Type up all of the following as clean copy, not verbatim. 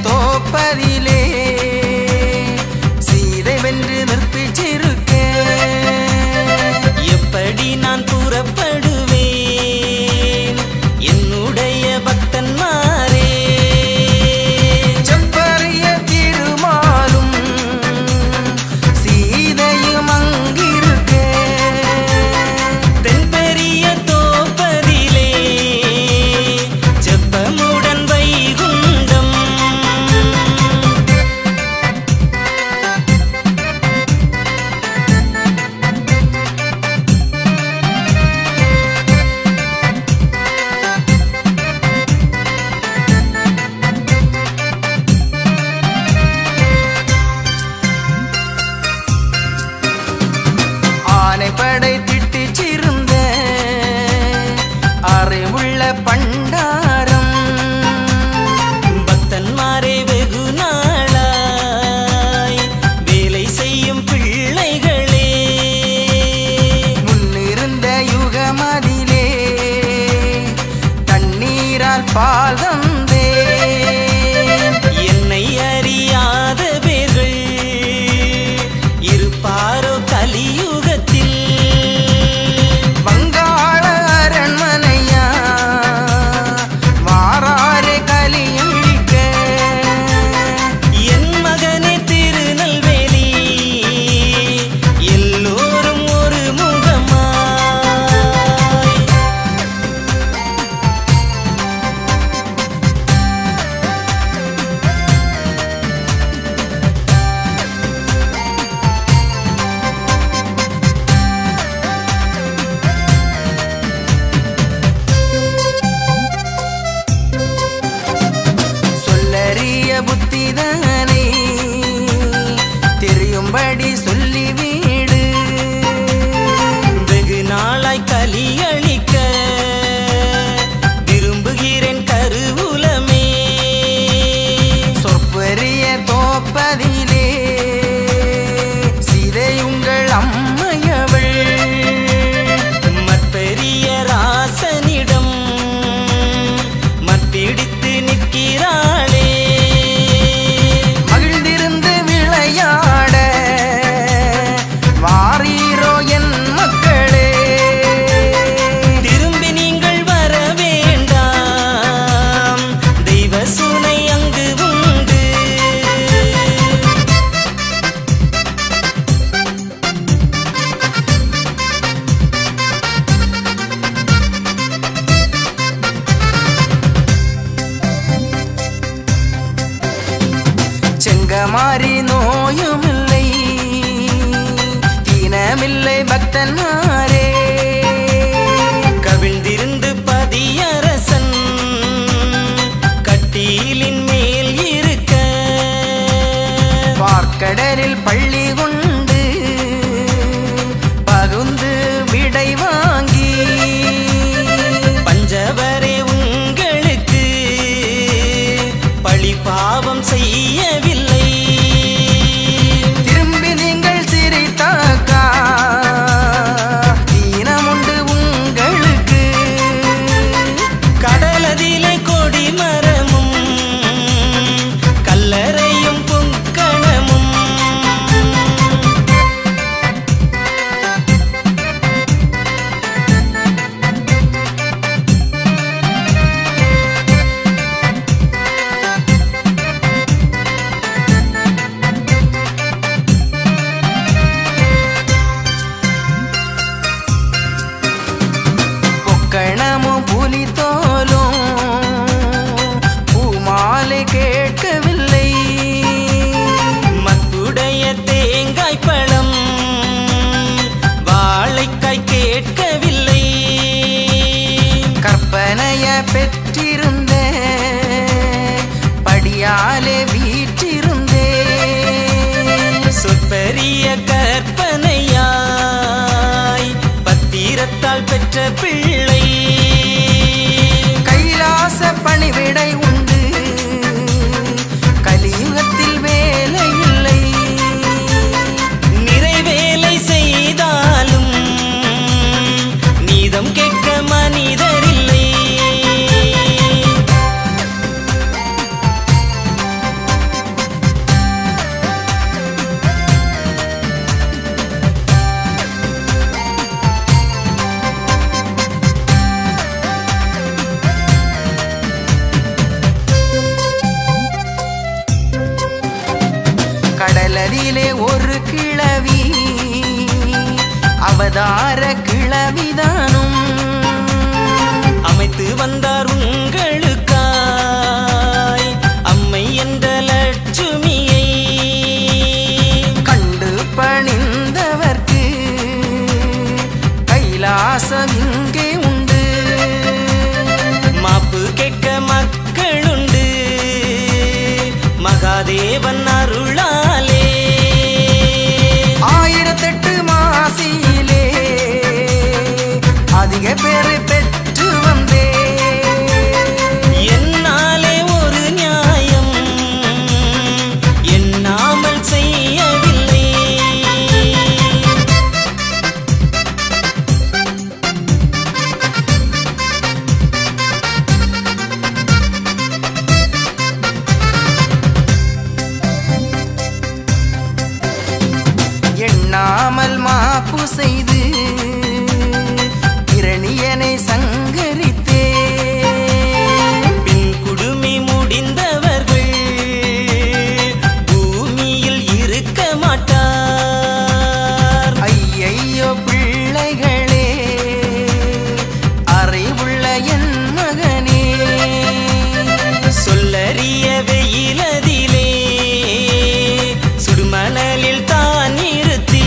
தோப்பதிலே சீதை வென்று நிற்பிச்சிருக்க எப்படி நான் புறப்படுவேன் என்னுடைய பக்தன்மாரே செப்பரிய திருமாலும் சீதையும் அங்கிருக்க தென்பெரிய தோப்பதிலே செப்பமுடன் வைகுண்டம் ஆனைப்படை திட்டிச்சிருந்த அறிவுள்ள பண்டாரம் பக்தன்மாரே வெகு நாளாய் வேலை செய்யும் பிள்ளைகளே முன்னிருந்த யுகமதிலே தண்ணீரால் பால் தந்தே என்னை அறியாத பேர்கள் இருப்பாரோ கலியுகத்தில் வங்காள அரண்மனையா வாராரே கலியழிக்க என் மகனே திருநெல்வேலி எல்லோரும் ஒரு முகமாய் சொல்லறிய புத்திதனை தெரியும்படி சொல்லிவிடு வெகு நாளாய் கலியழிக்க விரும்புகிறேன் கருவூலமே சொற்பரிய தோப்பதிலே சீதை உங்கள் அம்மையவள் மற்பெரிய ராசனிடம் மற்பிடித்து நிற்கிறாளே மகிழ்ந்திருந்து விளையாட வாரீரோ என் மக்களே திரும்பி நீங்கள் வர வேண்டாம் தெய்வ சுனை அங்கு உண்டு செங்கமாரி நோயுமில்லை தீனமில்லை பக்தன்மாரே கவிழ்ந்திருந்து பதியரசன் கட்டிலின் மேல் இருக்க பார்க்கடலில் பள்ளி கொண்டு பகுந்து விடை வாங்கி பஞ்சவரே உங்களுக்கு பழி பாவம் செய்யவில்லை திரும்பி நீங்கள் சிரித்தாக்கா தீனமுண்டு உங்களுக்கு கடலதிலே கொடி மரமும் கல்லறையும் பொங்கணமும் பொக்கணமும் புலித்தோலும் பூமாலை கேட்கவில்லை மத்துடைய தேங்காய் பழம் வாழைக்காய் கேட்கவில்லை கற்பனைய பெற்றிருந்த படியாலே வீற்றிருந்தே சொற்பெரிய கற்பனையாய் பத்திரத்தால் பெற்ற பிள்ளை கைலாச பணிவிடை உண்டு கலியுகத்தில் வேலை இல்லை நிறைவேலை செய்தாலும் நீதம் கேட்க மனிதரில்லை அதிலே ஒரு கிழவி அவதார கிழவிதானும் அமைத்து வந்தார் உங்களுக்காய் அம்மை என்ற லட்சுமியை கண்டு பணிந்தவர்க்கு கைலாசம் இங்கே உண்டு மாப்பு கேட்க மக்களுண்டு மகாதேவன் அருளாலே 1008 மாசியிலே அதிக பேரை பெற்று வந்தே என்னாலே ஒரு நியாயம் எண்ணாமல் செய்யவில்லை எண்ணாமல் மாப்பு செய்து இரணியனை சங்கரித்தே பின் குடுமி முடிந்தவர்கள் பூமியில் இருக்க மாட்டார் ஐயையோ பிள்ளைகளே அறிவுள்ள என் மகனே சொல்லறிய வெயிலதிலே சுடுமணலில் தான் நிறுத்தி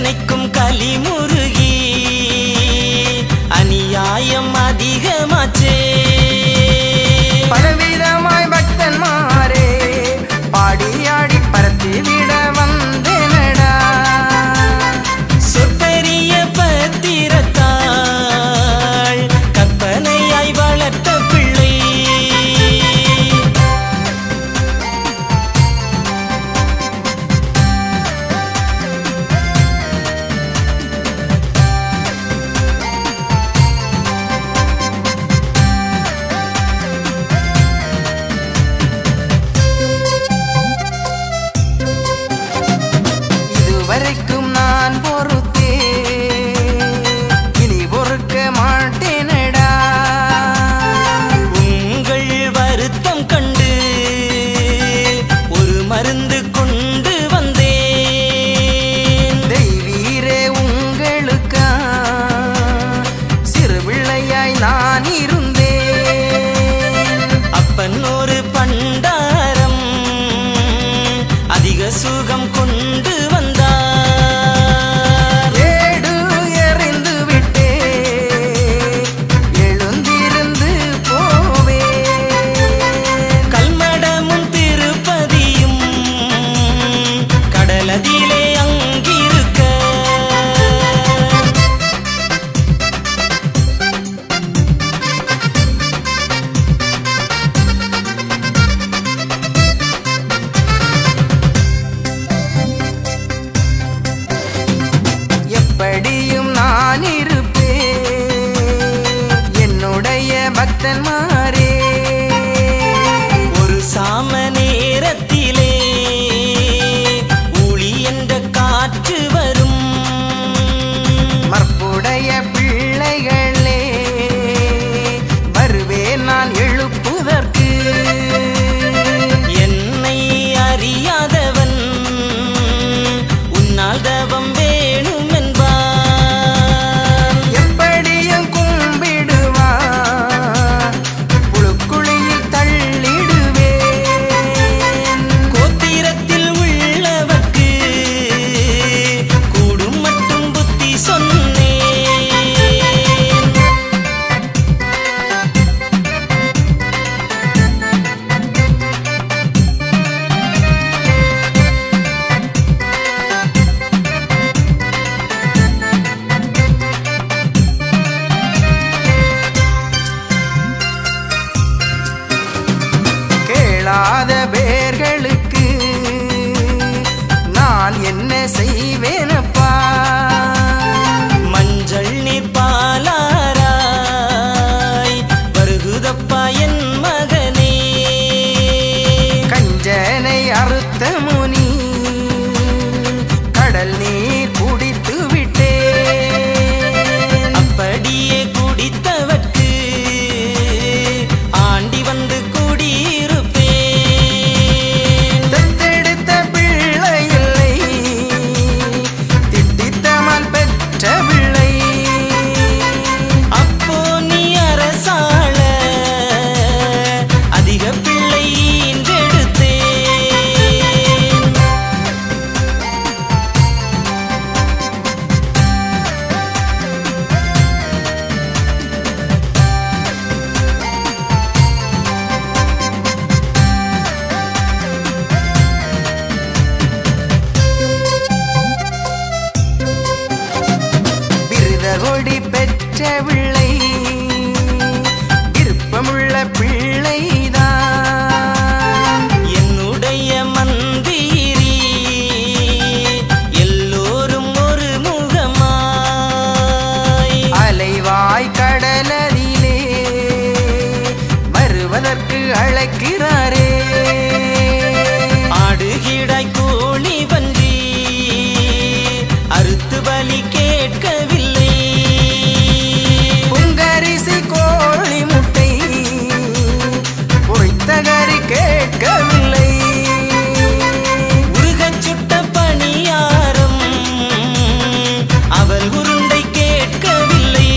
நினைக்கும் கலிமுருகி அநியாயம் அதிகமாச்சே. பலவிதமாய் பக்தன்மாரே பாடியாடி பரத்திவிட வந்தேனடா. சொற்பெரிய பத்திரத்தாள் கற்பனையாய் வளர்த்த பிள்ளை. இதுவரைக்கும் நான் பொறுத்தே இனி பொறுக்க மாட்டேனடா. உங்கள் வருத்தம் கண்டு ஒரு மருந்து கொண்டு வந்தேன். தெய்வீரே உங்களுக்கா சிறு பிள்ளையாய் நான் இருந்தேன். அப்பன் ஒரு பண்டாரம் அதிக சுகம் கொண்டு வந்தார். ஏடு எறிந்து விட்டே எழுந்திருந்து போவே. கல்மடமும் திருப்பதியும் கடலதிலே அங்கிருக்க எப்படியும் நான் இருப்பேன் என்னுடைய பக்தன்மாரே. ஒரு சாம நேரத்திலே ஊழி என்ற காற்று வரும். மற்புடைய பிள்ளைகளே வருவேன் நான் எழுப்புதற்கு. என்னை அறியாதவன் உன்னால் தவம் வேணும் என்பான். எப்படியும் கும்பிடுவா புழுக்குழியில் தள்ளிடுவேன். கோத்திரத்தில் உள்ளவர்க்கு கூடும் மட்டும் புத்தி சொன்னேன். கேளாத பேர்களுக்கு நான் என்ன செய்வேனப்பா. மஞ்சள் நீர் பாலாராய் வருகுதப்பா என் மகனே. கஞ்சனை அறுத்த முனி கடல் நீர் குடித்து விட்டேன். அப்படியே குடித்தவர்க்கு ஆண்டி வந்து குடியிருப்பேன். தத்தெடுத்த பிள்ளை இல்லை திட்டித்தமால் பெற்ற பிள்ளை. அப்போ நீ அரசாள அதிக பிள்ளை ஈன்றெடுத்தேன். விருதகொடி பெற்ற பிள்ளை விருப்பமுள்ள பிள்ளைதான். என்னுடைய மந்திரி எல்லோரும் ஒரு முகமாய் அலைவாய் கடலதிலே வருவதற்கு அழைக்கிறாரே. ஆடுகிடாய் கோழி பன்றி அறுத்து பலி கேட்கவில்லை. பொங்கரிசி கோழி முட்டை பொறித்த கறி கேட்கவில்லை. உருகச் சுட்ட பணியாரம் அவள் உருண்டை கேட்கவில்லை.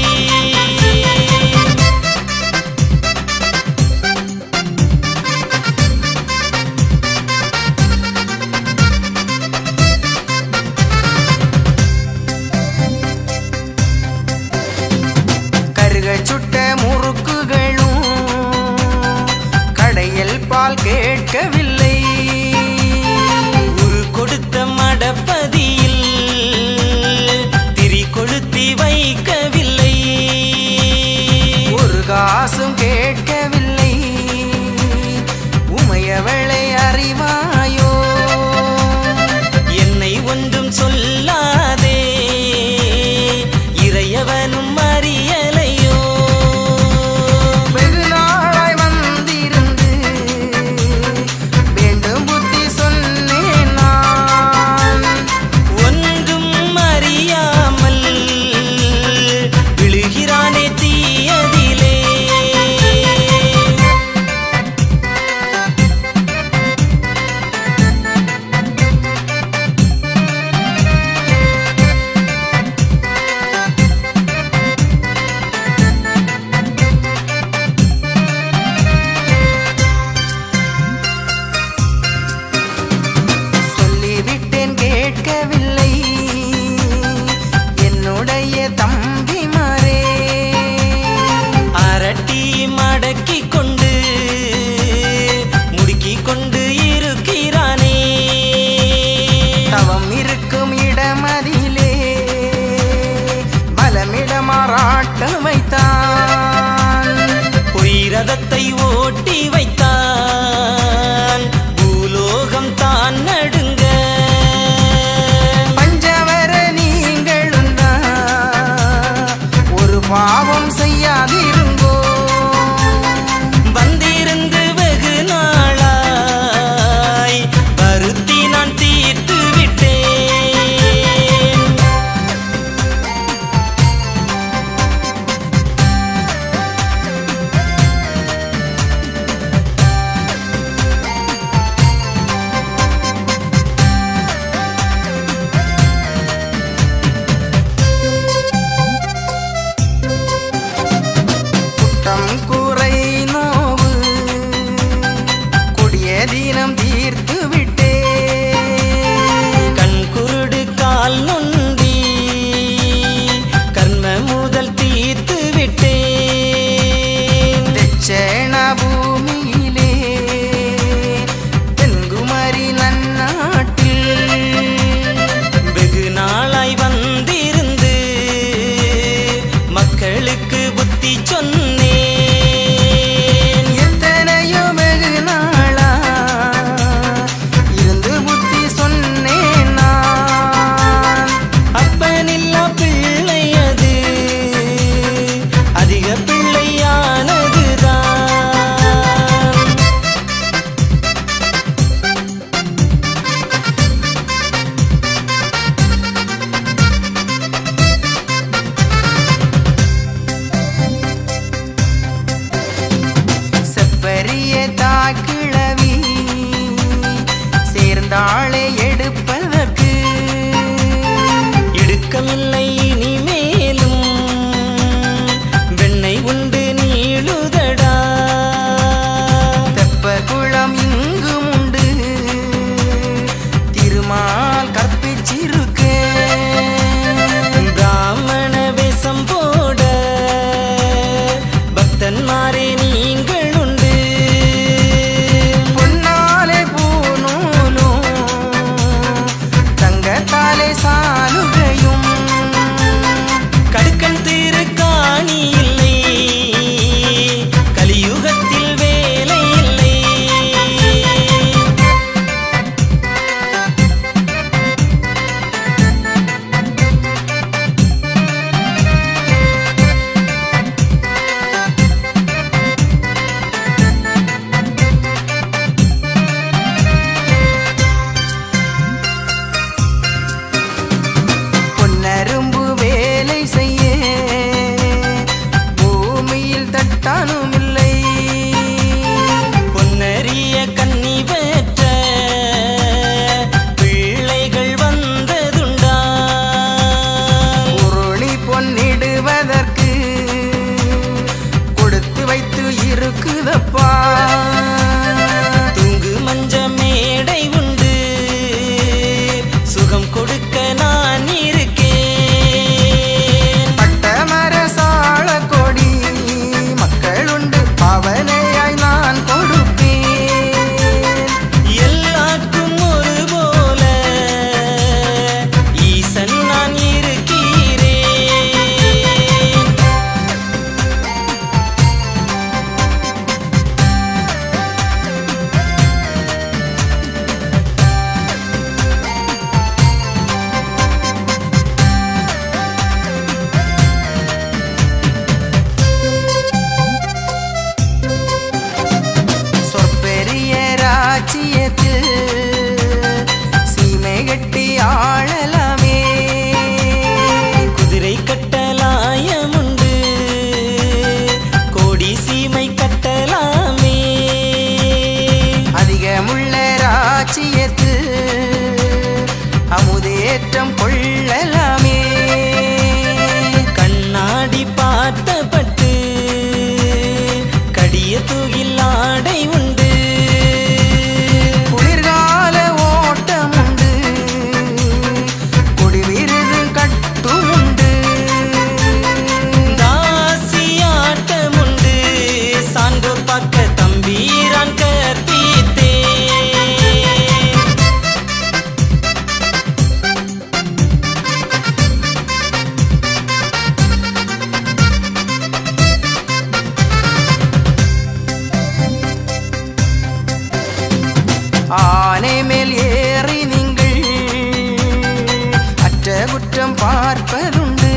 குற்றம் பார்ப்பதுண்டு.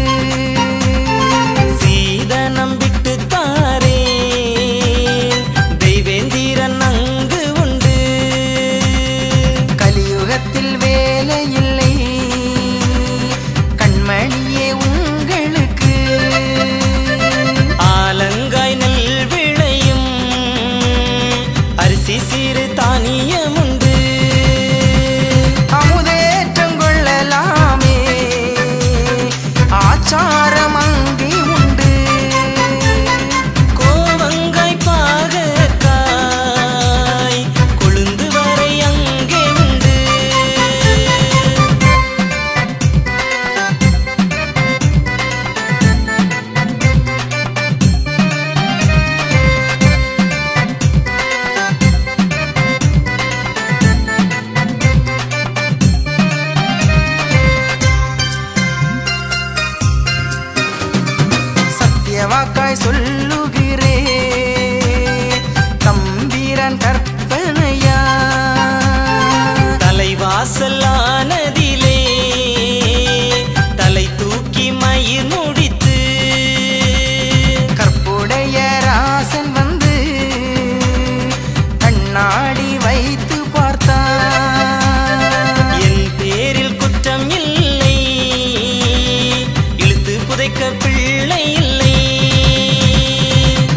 சீதனம் விட்டு தாரே தெய்வேந்திரன் அங்கு உண்டு. கலியுகத்தில் வேலை இல்லை கண்மணியே உங்களுக்கு. ஆலங்காய் நெல் விளையும் அரிசி சிறு தானியம் உண்டு. அமுதேற்றம் கொள்ளலாமே ஆச்சாரம் அங்கே உண்டு. கோவங்காய் பாகக்காய் கொழுந்து வரை அங்கே உண்டு. சத்தியவாக்காய் சொல்லுகிறே தம்பிரான் கற்பனையா. தலைவாசலானதிலே தலை தூக்கி மயிர் முடித்து கற்புடைய ராசன் வந்து கண்ணாடி வைத்து பார்த்தான். என் பேரில் குற்றம் இல்லை இழுத்து புதைக்க பிள்ளை இல்லை.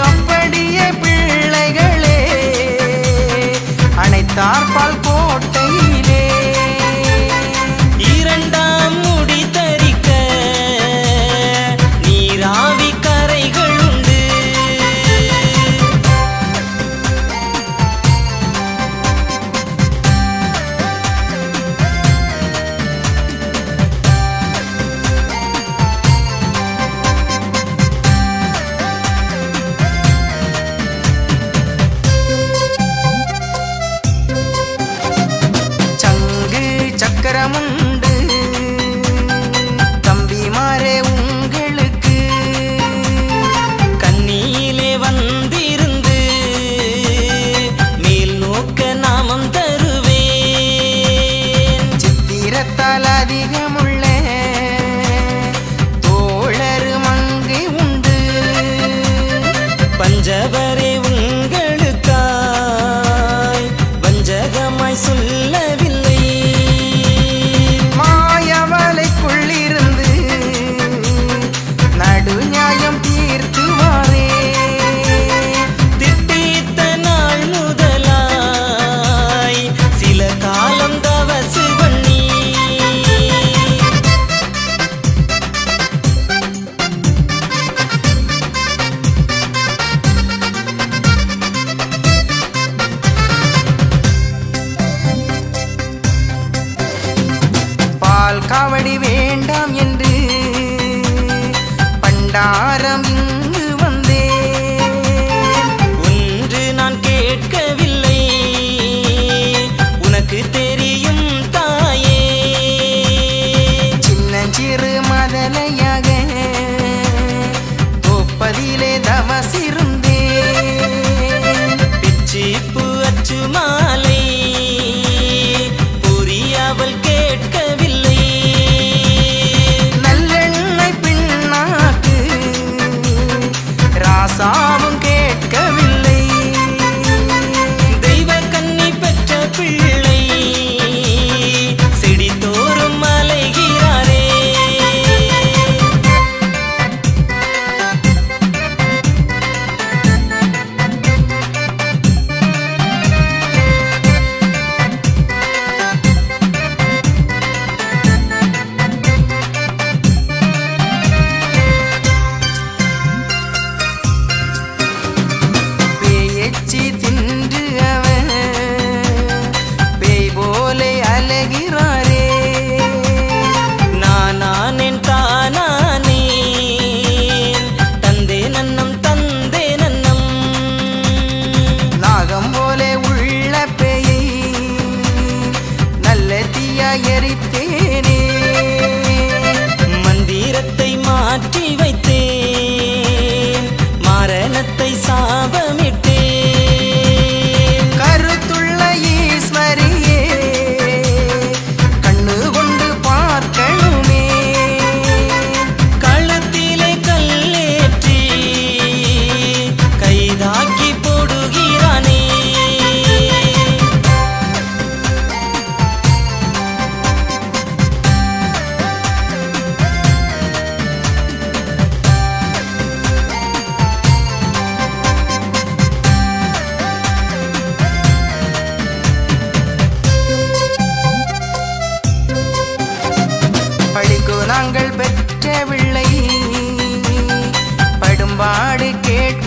அப்படியே பிள்ளைகளே அனைத்தார்பால் கோட்டையிலே. இரண்டாம் முடி தரிக்க நீராவி கரைகள் உண்டு. சங்கு சக்கரமுண்டு தம்பிமாரே உங்களுக்கு. கண்ணியிலே வந்திருந்து மேல் நோக்க நாமம் தருவேன். சித்திரத்தால் அதிகமுள்ள தோழரு மங்கை உண்டு. பஞ்சவரே உங்களுக்காய் வஞ்சகமாய் சொல்லவில்லை. மாயவலைக்குள்ளிருந்து நடு நியாயம் தீர்த்துவாரே. திட்டித்த நாள் முதலாய் சில காலம் தவசு பண்ணி பால் காவடி வேண்டாம் என்று பண்டாரம் இங்கு வந்தேன். ஒன்று நான் கேட்கவில்லை உனக்கு தெரியும் தாயே. சின்னஞ்சிறு மதலையாக தோப்பதிலே தவசிருந்தேன். பிச்சிப்பு அச்சு மாலை புரியாமல் கேட்கவில்லை. நல்லெண்ணெய் பின்னாக்கு ராசாவும் கேட்கவில்லை. தெய்வ கன்னி பெற்ற பிள்ளை செடி தோறும் அலைகிறாரே.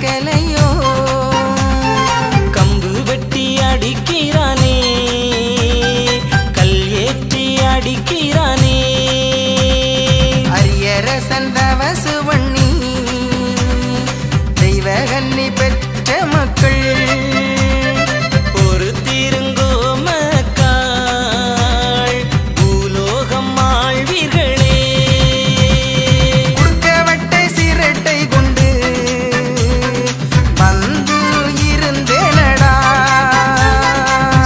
கேட்கலையோ கம்பு வெட்டி அடிக்கிறானே கல் ஏற்றி அடிக்கிறானே அரியரசன் தவசு பண்ணி தெய்வகன்னி பெற்ற மக்கள் பொறுத்திருங்கோ மக்காள் பூலோகம் ஆழ்வீர்களே குறுக்கவட்டை சிரட்டை கொண்டு வந்து இருந்தேனடா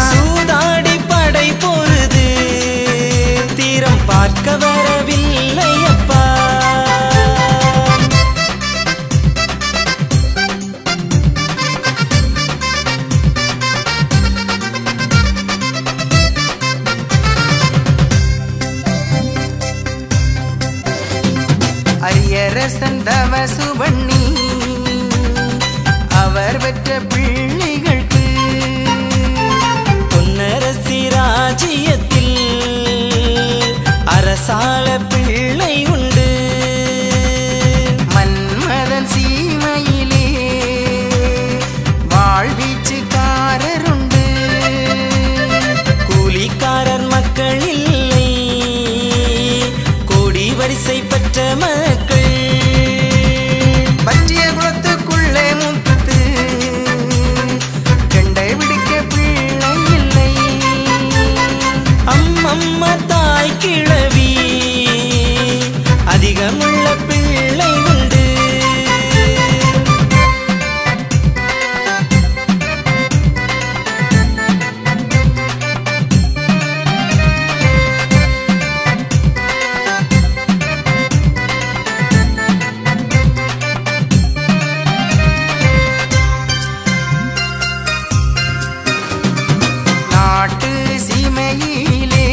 சூதாடி படை பொருது தீரம் பார்க்க வரவில்லையப்பா அரியரசன் தவசு பண்ணி அவர் பெற்ற பிள்ளைகளுக்கு பொன்னரசி ராஜ்யத்தில் அரசாள பிள்ளை உண்டு மன்மதன் சீமையிலே வாழ்வீச்சுக்காரருண்டு கூலிக்காரர் மக்கள் இல்லை கோடி வரிசை பெற்ற மக்கள் பற்றிய குளத்துக்குள்ளே முத்து கண்டை பிடிக்க பிள்ளை இல்லை அம்மம்மா தாய் கிழவி அதிகமுள்ள பிள்ளை உண்டு நாட்டு சீமையிலே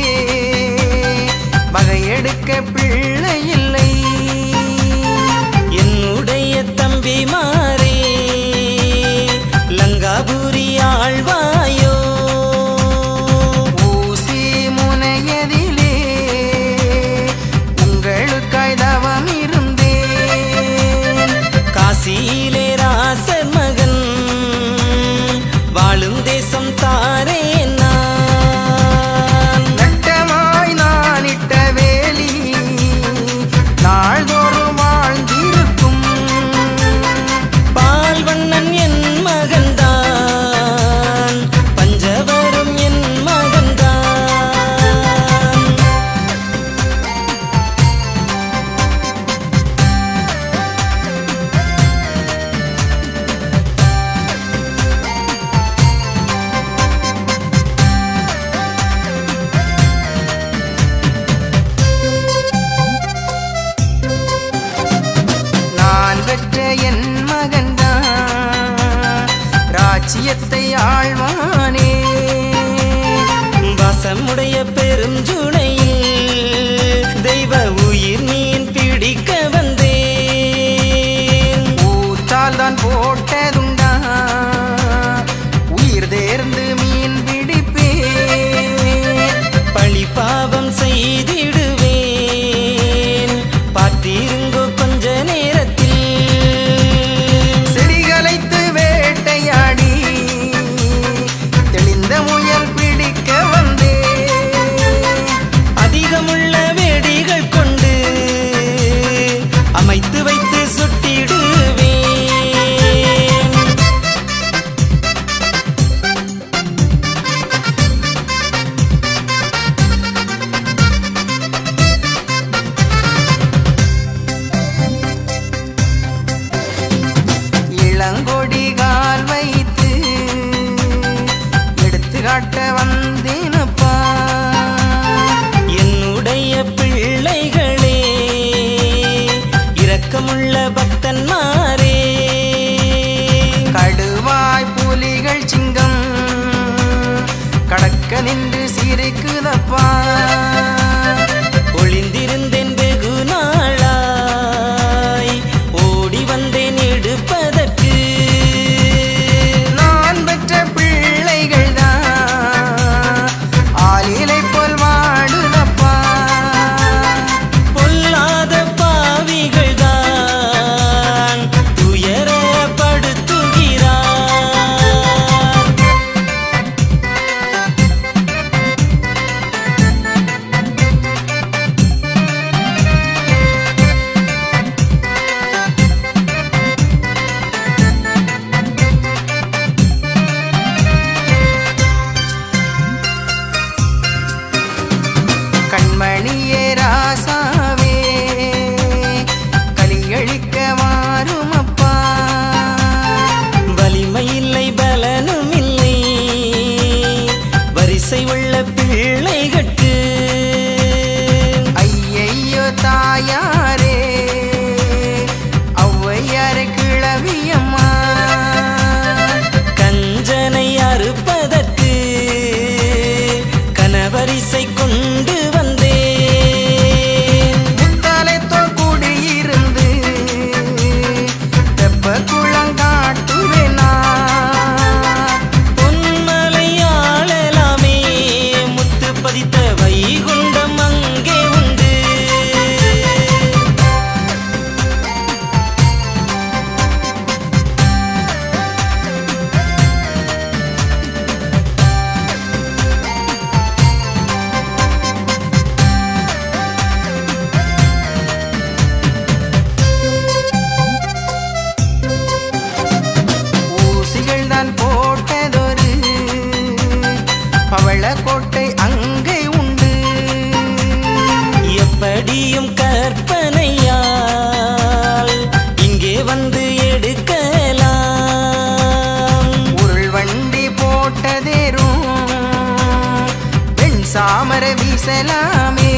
வீசலாமே.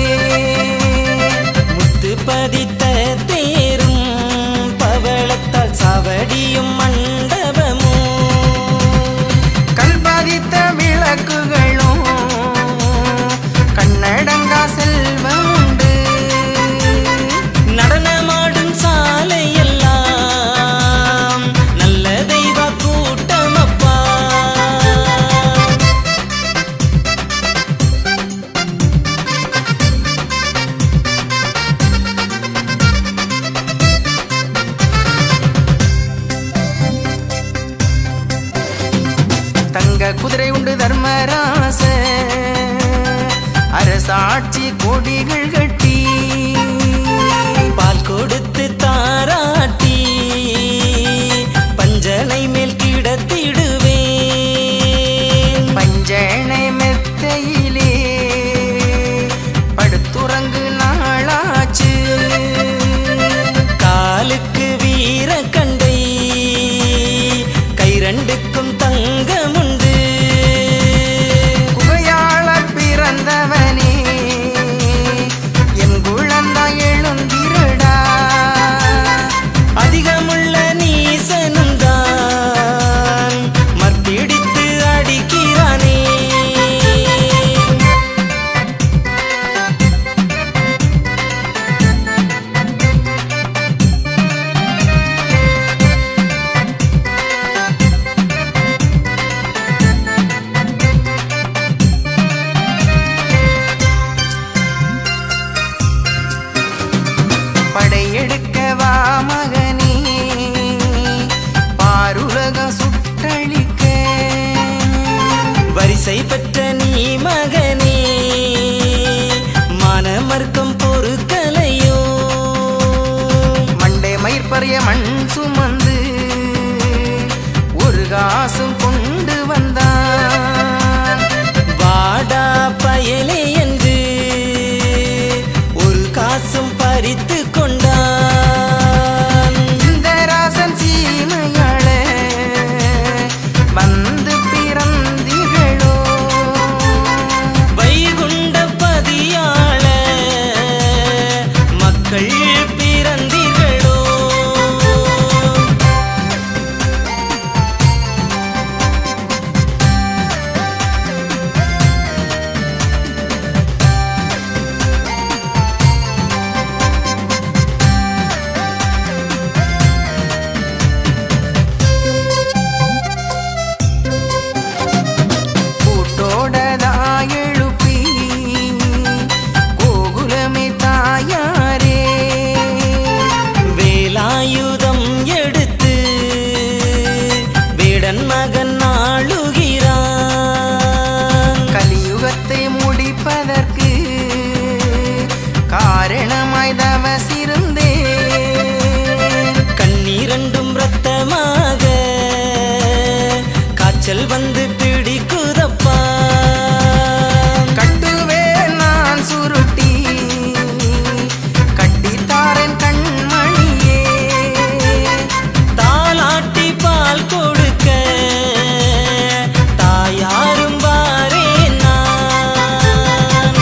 முத்து பதித்த தேரும் பவளத்தால் சாவடியும் மண்டபமோ, கல் பதித்த விளக்குகளும் கண்ணடங்கா செல்வம் உண்டு. நடனமாடும் சாலையெல்லாம் நல்ல தெய்வ கூட்டமப்பா. தங்க குதிரை உண்டு தர்மராச அரசாட்சி கொடிகள் கட்டி, பால் கொடுத்து தாராட்டி பஞ்சனை மேல் கிடத்திடுவேன். பஞ்சனை மெத்தையிலே படுத்துறங்கு நாளாச்சு. காலுக்கு வீர கண்டை கை ரெண்டுக்கும் தங்கமுண்டு. குகையாள பிறந்தவனே என் குழந்தாய் எழுந்திருடா. அதிகமுள்ள நீசனும் தான் மற்பிடித்து அடிக்கிறானே. படையெடுக்கவா மகனே பாருலகம் சுட்டழிக்க. வரிசை பெற்ற நீ மகனே மானமர்க்கம் பொறுக்கலையோ. மண்டை மயிர்பறைய மண் சுமந்து ஒரு காசும் கொண்டு வந்தான். வாடா பயலே என்று ஒரு காசும் பறித்து கொண்டான். இந்த ராசன் சீமையாள வந்து பிறந்தீர்களோ. வைகுண்ட பதியாள மக்கள் பிறந்தீர்களோ. கூட்டோடதாய் எழுப்பி கோகுலமே தாயாரே. வேலாயுதம் எடுத்து வேடன் மகன் ஆளுகிறான். கலியுகத்தை முடிப்பதற்கு காரணமாய் தவசிருந்தே. கண்ணீரண்டும் ரத்தமாக காய்ச்சல் வந்து பிடிக்குதப்பா. கட்டுவேன் நான் சுருட்டி கட்டித்தாரன் கண்மணியே. தாலாட்டி பால் கொடுக்க தாயாரும் வாரேன் நான்.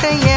வாழ்க்கையை